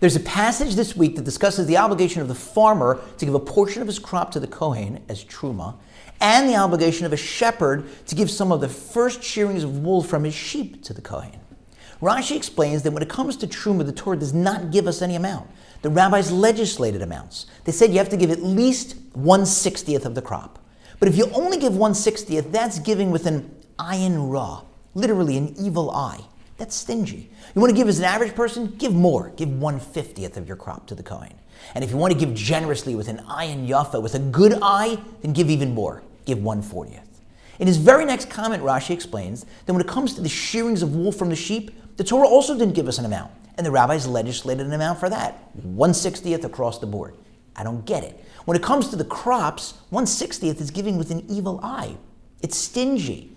There's a passage this week that discusses the obligation of the farmer to give a portion of his crop to the Kohen as truma, and the obligation of a shepherd to give some of the first shearings of wool from his sheep to the Kohen. Rashi explains that when it comes to truma, the Torah does not give us any amount. The rabbis legislated amounts. They said you have to give at least 1/60th of the crop. But if you only give 1/60th, that's giving with an ayin ra, literally an evil eye. That's stingy. You want to give as an average person? Give more. Give 1/50th of your crop to the Kohen. And if you want to give generously with an ayin yafa, with a good eye, then give even more. Give 1/40th. In his very next comment, Rashi explains that when it comes to the shearings of wool from the sheep, the Torah also didn't give us an amount, and the rabbis legislated an amount for that, 1/60th across the board. I don't get it. When it comes to the crops, 1/60th is giving with an evil eye. It's stingy.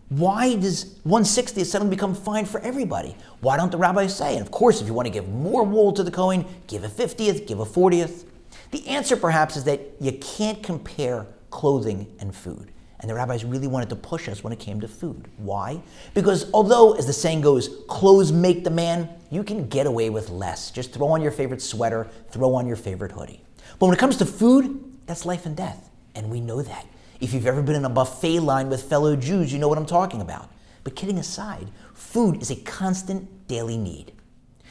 Why does 1/60th suddenly become fine for everybody? Why don't the rabbis say, and of course, if you want to give more wool to the Kohen, give a 50th, give a 40th? The answer perhaps is that you can't compare clothing and food. And the rabbis really wanted to push us when it came to food. Why? Because although, as the saying goes, clothes make the man, you can get away with less. Just throw on your favorite sweater, throw on your favorite hoodie. But when it comes to food, that's life and death. And we know that. If you've ever been in a buffet line with fellow Jews, you know what I'm talking about. But kidding aside, food is a constant daily need.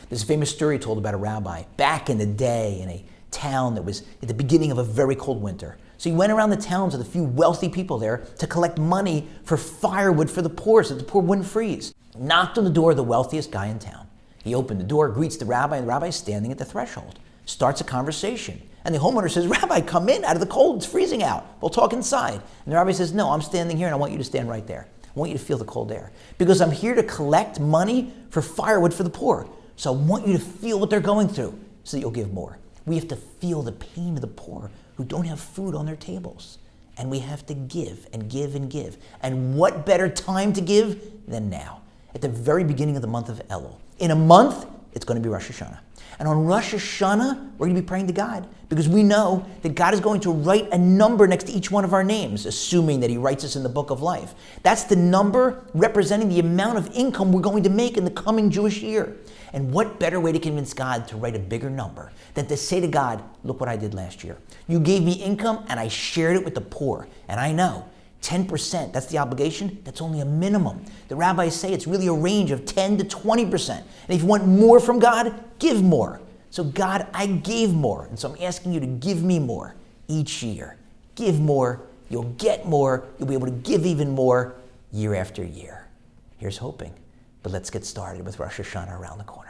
There's a famous story told about a rabbi back in the day in a town that was at the beginning of a very cold winter. So he went around the towns with a few wealthy people there to collect money for firewood for the poor so that the poor wouldn't freeze. Knocked on the door of the wealthiest guy in town. He opened the door, greets the rabbi, and the rabbi is standing at the threshold. Starts a conversation. And the homeowner says, "Rabbi, come in out of the cold, it's freezing out. We'll talk inside." And the rabbi says, "No, I'm standing here and I want you to stand right there. I want you to feel the cold air. Because I'm here to collect money for firewood for the poor. So I want you to feel what they're going through so that you'll give more." We have to feel the pain of the poor who don't have food on their tables. And we have to give and give and give. And what better time to give than now, at the very beginning of the month of Elul. In a month, it's going to be Rosh Hashanah. And on Rosh Hashanah, we're going to be praying to God because we know that God is going to write a number next to each one of our names, assuming that He writes us in the book of life. That's the number representing the amount of income we're going to make in the coming Jewish year. And what better way to convince God to write a bigger number than to say to God, "Look what I did last year. You gave me income and I shared it with the poor. And I know 10%, that's the obligation, that's only a minimum. The rabbis say it's really a range of 10 to 20%. And if you want more from God, give more. So God, I gave more. And so I'm asking you to give me more each year. Give more, you'll get more, you'll be able to give even more year after year. Here's hoping. But let's get started with Rosh Hashanah around the corner.